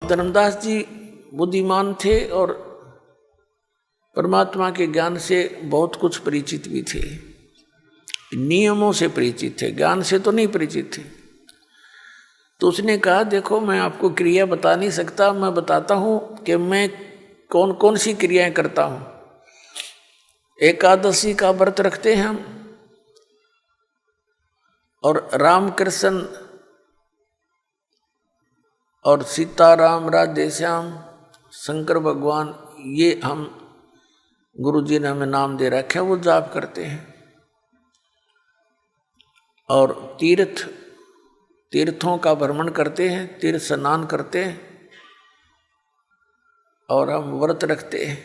धर्मदास जी बुद्धिमान थे और परमात्मा के ज्ञान से बहुत कुछ परिचित भी थे, नियमों से परिचित थे, ज्ञान से तो नहीं परिचित थे। तो उसने कहा देखो मैं आपको क्रिया बता नहीं सकता, मैं बताता हूं कि मैं कौन कौन सी क्रियाएं करता हूं। एकादशी का व्रत रखते हैं हम, और रामकृष्ण और सीताराम राधे श्याम शंकर भगवान, ये हम गुरु जी ने हमें नाम दे रखा है, वो जाप करते हैं। और तीर्थों का भ्रमण करते हैं, तीर्थ स्नान करते हैं, और हम व्रत रखते हैं।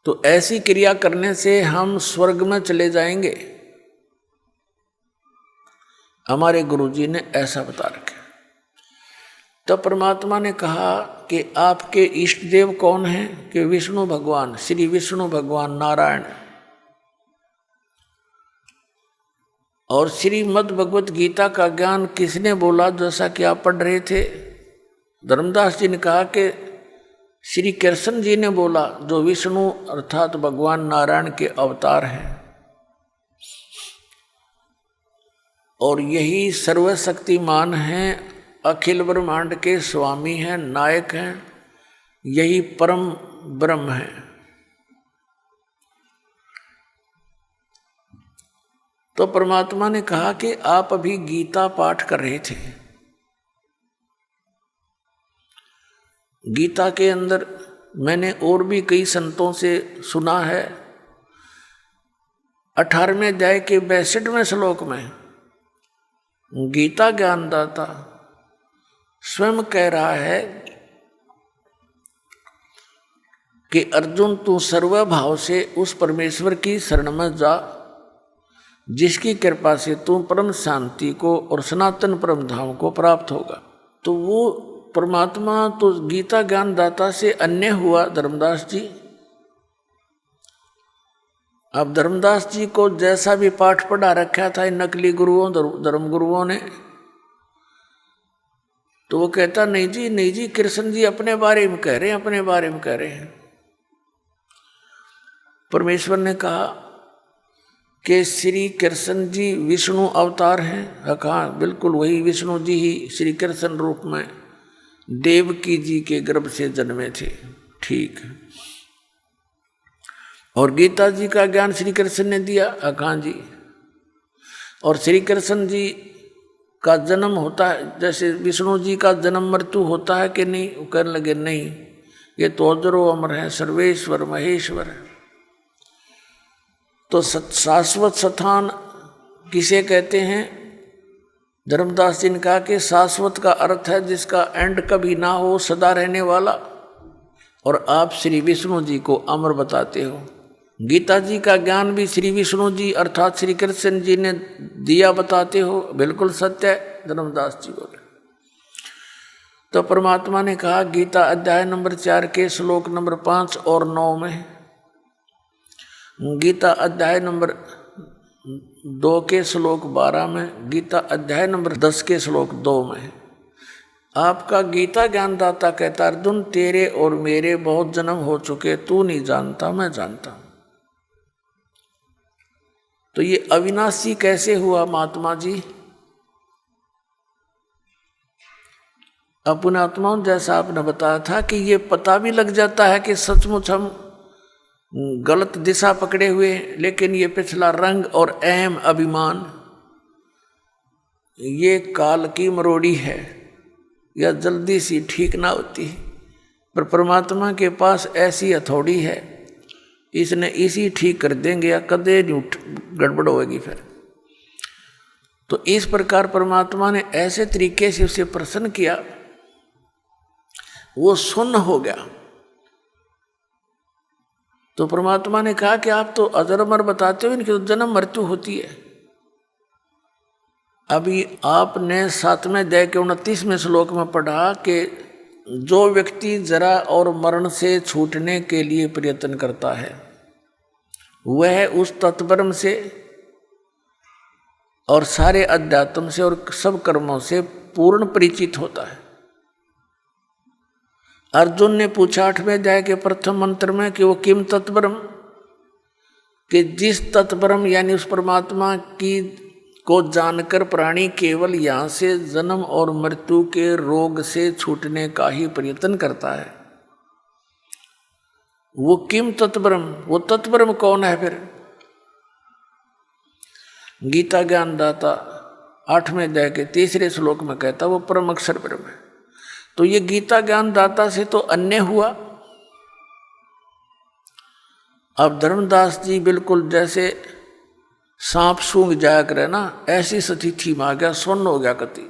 तो ऐसी क्रिया करने से हम स्वर्ग में चले जाएंगे, हमारे गुरुजी ने ऐसा बता रखा। तो परमात्मा ने कहा कि आपके इष्ट देव कौन हैं? कि विष्णु भगवान, श्री विष्णु भगवान नारायण। और श्रीमद् भगवत गीता का ज्ञान किसने बोला? जैसा कि आप पढ़ रहे थे, धर्मदास जी ने कहा कि श्री कृष्ण जी ने बोला, जो विष्णु अर्थात भगवान नारायण के अवतार हैं, और यही सर्वशक्तिमान हैं, अखिल ब्रह्मांड के स्वामी हैं, नायक हैं, यही परम ब्रह्म है। तो परमात्मा ने कहा कि आप अभी गीता पाठ कर रहे थे। गीता के अंदर मैंने और भी कई संतों से सुना है, 18वें अध्याय के 62वें श्लोक में गीता ज्ञानदाता स्वयं कह रहा है कि अर्जुन तू सर्वभाव से उस परमेश्वर की शरण में जा, जिसकी कृपा से तू परम शांति को और सनातन परम धाम को प्राप्त होगा। तो वो परमात्मा तो गीता ज्ञानदाता से अन्य हुआ धर्मदास जी। अब धर्मदास जी को जैसा भी पाठ पढ़ा रखा था इन नकली गुरुओं, धर्म गुरुओं ने, तो वो कहता नहीं जी, नहीं जी, कृष्ण जी अपने बारे में कह रहे हैं, अपने बारे में कह रहे हैं। परमेश्वर ने कहा कि श्री कृष्ण जी विष्णु अवतार हैं। कहा बिल्कुल वही विष्णु जी ही श्री कृष्ण रूप में देवकी जी के गर्भ से जन्मे थे। ठीक। और गीता जी का ज्ञान श्री कृष्ण ने दिया। कहा जी। और श्री कृष्ण जी का जन्म होता है, जैसे विष्णु जी का जन्म मृत्यु होता है कि नहीं? वो कहने लगे नहीं, ये तो अजरो अमर है, सर्वेश्वर महेश्वर है। तो शाश्वत स्थान किसे कहते हैं? धर्मदास जी ने कहा कि शाश्वत का अर्थ है जिसका एंड कभी ना हो, सदा रहने वाला। और आप श्री विष्णु जी को अमर बताते हो। गीता जी का ज्ञान भी श्री विष्णु जी अर्थात श्री कृष्ण जी ने दिया बताते हो। बिल्कुल सत्य है, धर्मदास जी बोले। तो परमात्मा ने कहा गीता अध्याय नंबर 4 के श्लोक नंबर 5 और 9 में, गीता अध्याय नंबर 2 के श्लोक 12 में, गीता अध्याय नंबर 10 के श्लोक 2 में आपका गीता ज्ञानदाता कहता अर्जुन तेरे और मेरे बहुत जन्म हो चुके, तू नहीं जानता, मैं जानता हूं। तो ये अविनाशी कैसे हुआ महात्मा जी? अपने आत्माओं जैसा आपने बताया था कि ये पता भी लग जाता है कि सचमुच हम गलत दिशा पकड़े हुए, लेकिन ये पिछला रंग और अहम अभिमान ये काल की मरोड़ी है, या जल्दी सी ठीक ना होती। पर परमात्मा के पास ऐसी हथौड़ी है, इसने इसी ठीक कर देंगे या कदे नहीं गड़बड़ होगी फिर। तो इस प्रकार परमात्मा ने ऐसे तरीके से उसे प्रसन्न किया, वो सुन्न हो गया। तो परमात्मा ने कहा कि आप तो अजर अमर बताते हो, इनकी तो जन्म मृत्यु होती है। अभी आपने 7वें अध्याय के 29वें श्लोक में पढ़ा कि जो व्यक्ति जरा और मरण से छूटने के लिए प्रयत्न करता है वह उस तत्परम से और सारे अध्यात्म से और सब कर्मों से पूर्ण परिचित होता है। अर्जुन ने पूछा 8वें अध्याय के प्रथम मंत्र में कि वो किम तत्परम, कि जिस तत्परम यानी उस परमात्मा की को जानकर प्राणी केवल यहाँ से जन्म और मृत्यु के रोग से छूटने का ही प्रयत्न करता है, वो किम तत्परम, वो तत्परम कौन है फिर? गीता ज्ञानदाता 8वें अध्याय के 3रे श्लोक में कहता वो परम अक्षर ब्रह्म है। तो ये गीता ज्ञानदाता से तो अन्य हुआ। अब धर्मदास जी बिल्कुल जैसे सांप सूंघ जाया करे ना, ऐसी स्थिति में आ गया, सुन्न हो गया कति।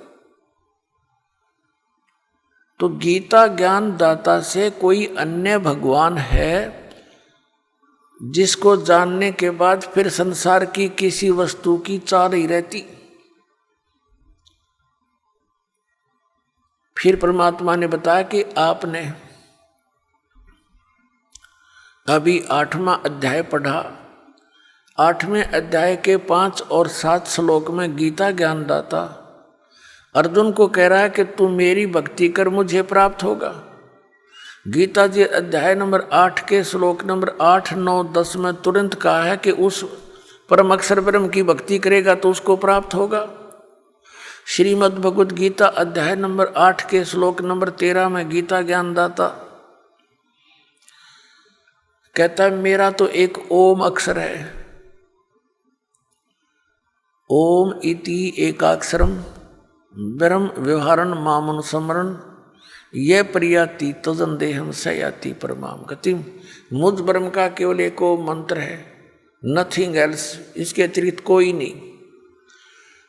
तो गीता ज्ञानदाता से कोई अन्य भगवान है जिसको जानने के बाद फिर संसार की किसी वस्तु की चाह नहीं रहती। फिर परमात्मा ने बताया कि आपने अभी 8वां अध्याय पढ़ा, 8वें अध्याय के 5 और 7 श्लोक में गीता ज्ञानदाता अर्जुन को कह रहा है कि तू मेरी भक्ति कर, मुझे प्राप्त होगा। गीता जी अध्याय नंबर 8 के श्लोक नंबर 8, 9, 10 में तुरंत कहा है कि उस परम अक्षर ब्रह्म की भक्ति करेगा तो उसको प्राप्त होगा। श्रीमद् भगवद गीता अध्याय नंबर 8 के श्लोक नंबर 13 में गीता ज्ञानदाता कहता है मेरा तो एक ओम अक्षर है, ओम इति एकाक्षरम ब्रह्म व्यवहारन मामनुस्मरण ये प्रियाति तजन देहम सयाति परमाम गतिम। मुझ ब्रह्म का केवल एक ओम मंत्र है, नथिंग एल्स, इसके अतिरिक्त कोई नहीं।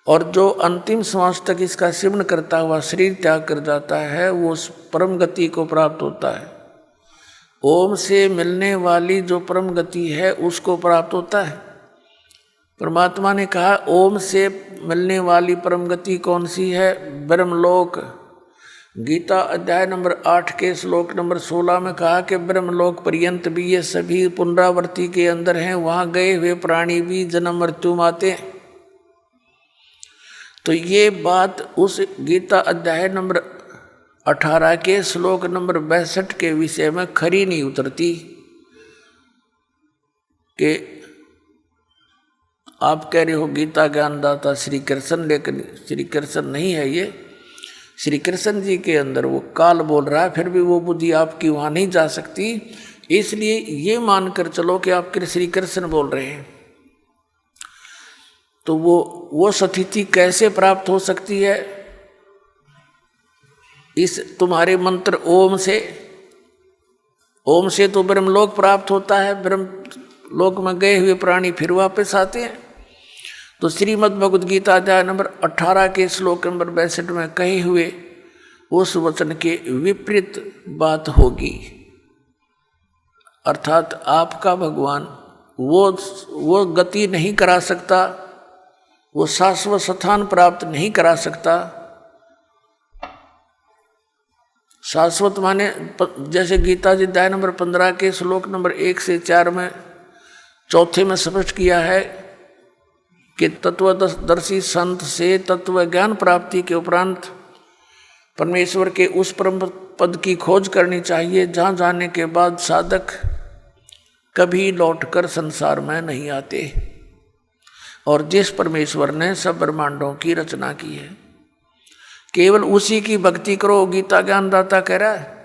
और जो अंतिम श्वास तक इसका सेवन करता हुआ शरीर त्याग कर जाता है वो उस परम गति को प्राप्त होता है। ओम से मिलने वाली जो परम गति है उसको प्राप्त होता है। परमात्मा ने कहा ओम से मिलने वाली परम गति कौन सी है? ब्रह्मलोक। गीता अध्याय नंबर 8 के श्लोक नंबर 16 में कहा कि ब्रह्मलोक पर्यंत भी ये सभी पुनरावृत्ति के अंदर हैं, वहां गए हुए प्राणी भी जन्म मृत्यु माते हैं। तो ये बात उस गीता अध्याय नंबर 18 के श्लोक नंबर 62 के विषय में खरी नहीं उतरती कि आप कह रहे हो गीता ज्ञानदाता श्री कृष्ण, लेकिन श्री कृष्ण नहीं है ये। श्री कृष्ण जी के अंदर वो काल बोल रहा है, फिर भी वो बुद्धि आपकी वहाँ नहीं जा सकती। इसलिए ये मानकर चलो कि आप श्री कृष्ण बोल रहे हैं। तो वो स्थिति कैसे प्राप्त हो सकती है? इस तुम्हारे मंत्र ओम से, ओम से तो ब्रह्मलोक प्राप्त होता है, ब्रह्मलोक में गए हुए प्राणी फिर वापस आते हैं। तो श्रीमद् भगवद गीता अध्याय नंबर 18 के श्लोक नंबर 62 में कहे हुए उस वचन के विपरीत बात होगी। अर्थात आपका भगवान वो गति नहीं करा सकता, वो शाश्वत स्थान प्राप्त नहीं करा सकता। शाश्वत माने जैसे गीता जी अध्याय नंबर 15 के श्लोक नंबर 1 से 4 में चौथे में स्पष्ट किया है कि तत्वदर्शी संत से तत्व ज्ञान प्राप्ति के उपरांत परमेश्वर के उस परम पद की खोज करनी चाहिए जहाँ जाने के बाद साधक कभी लौटकर संसार में नहीं आते। और जिस परमेश्वर ने सब ब्रह्मांडों की रचना की है केवल उसी की भक्ति करो, गीता ज्ञानदाता कह रहा है।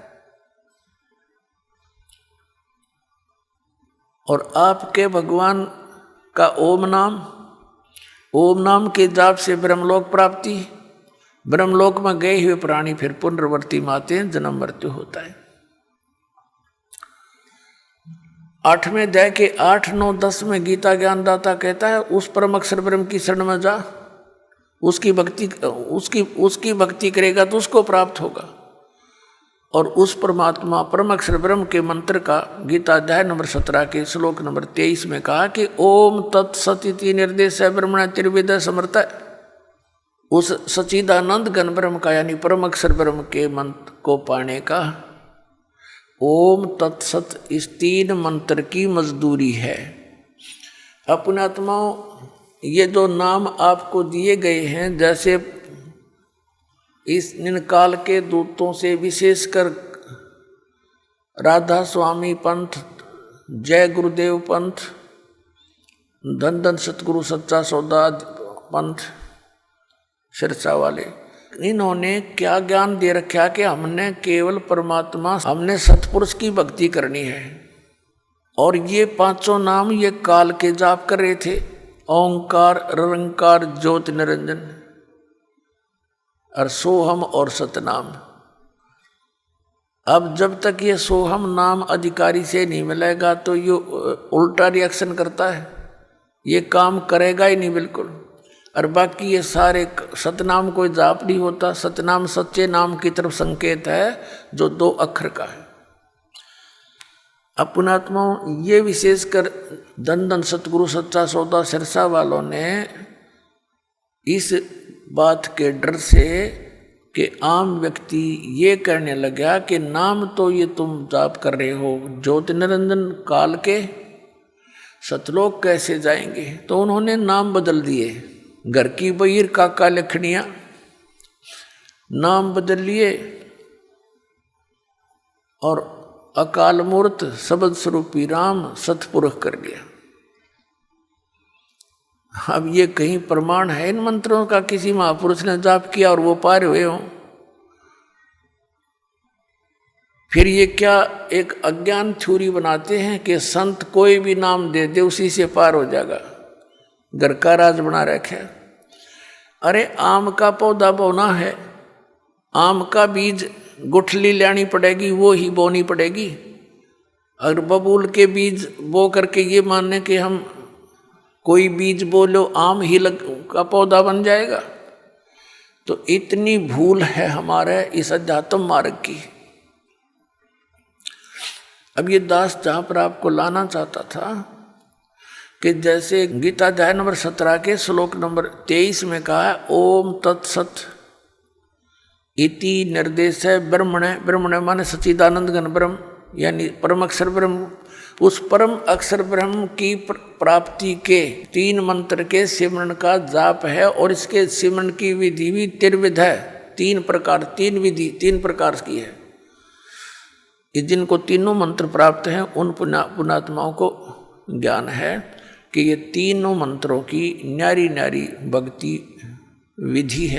और आपके भगवान का ओम नाम के जाप से ब्रह्मलोक प्राप्ति, ब्रह्मलोक में गए हुए प्राणी फिर पुनर्वर्ती माते जन्म मृत्यु होता है। 8वें अध्याय के 8, 9, 10 में गीता ज्ञानदाता कहता है उस परम अक्षर ब्रह्म की शरण में जा, उसकी भक्ति करेगा तो उसको प्राप्त होगा। और उस परमात्मा परम अक्षर ब्रह्म के मंत्र का गीता अध्याय नंबर 17 के श्लोक नंबर 23 में कहा कि ओम तत्सदिति निर्देश ब्रह्मण त्रिविद समर्थ। उस सच्चिदानंद घन ब्रह्म का यानी परम अक्षर ब्रह्म के मंत्र को पाने का ओम तत्सत इस 3 मंत्र की मजदूरी है। अपने आत्माओं ये जो नाम आपको दिए गए हैं, जैसे इन काल के दूतों से विशेषकर राधा स्वामी पंथ, जय गुरुदेव पंथ, धन धन सतगुरु सच्चा सौदा पंथ, सिरसा वाले, इन्होंने क्या ज्ञान दे रखा कि हमने केवल परमात्मा, हमने सतपुरुष की भक्ति करनी है। और ये पांचों नाम ये काल के जाप कर रहे थे, ओंकार, निरंकार, ज्योति निरंजन और सोहम और सतनाम। अब जब तक ये सोहम नाम अधिकारी से नहीं मिलेगा तो ये उल्टा रिएक्शन करता है, ये काम करेगा ही नहीं बिल्कुल। और बाकी ये सारे सतनाम कोई जाप नहीं होता, सतनाम सच्चे नाम की तरफ संकेत है जो 2 अक्षर का है। अपनात्माओं, ये विशेषकर धन धन सतगुरु सच्चा सौदा सिरसा वालों ने इस बात के डर से कि आम व्यक्ति ये कहने लगा कि नाम तो ये तुम जाप कर रहे हो ज्योति निरंजन काल के, सतलोक कैसे जाएंगे, तो उन्होंने नाम बदल दिए। घर की बहीर काका लखनिया नाम बदल लिए और अकाल मूर्त शब्द स्वरूपी राम सतपुरुष कर लिया। अब ये कहीं प्रमाण है इन मंत्रों का किसी महापुरुष ने जाप किया और वो पार हुए हों? फिर ये क्या एक अज्ञान थ्योरी बनाते हैं कि संत कोई भी नाम दे दे उसी से पार हो जाएगा, घर का राज बना रखे। अरे आम का पौधा बोना है, आम का बीज गुठली लानी पड़ेगी, वो ही बोनी पड़ेगी। अगर बबूल के बीज बो करके ये मानने कि हम कोई बीज बोलो आम ही का पौधा बन जाएगा, तो इतनी भूल है हमारे इस अध्यात्म मार्ग की। अब ये दास जहाँ पर आपको लाना चाहता था कि जैसे गीता अध्याय नंबर 17 के श्लोक नंबर 23 में कहा है, ओम तत्सत इति निर्देश है ब्रह्मणे, ब्रह्मणे माने सच्चिदानंद घन ब्रह्म यानी परम अक्षर ब्रह्म। उस परम अक्षर ब्रह्म की प्राप्ति के 3 मंत्र के सिमरन का जाप है और इसके सिमरन की विधि भी त्रिविध है, 3 प्रकार, 3 विधि 3 प्रकार की है। जिनको तीनों मंत्र प्राप्त हैं उन पुण्यात्माओं को ज्ञान है कि ये तीनों मंत्रों की न्यारी न्यारी भक्ति विधि है।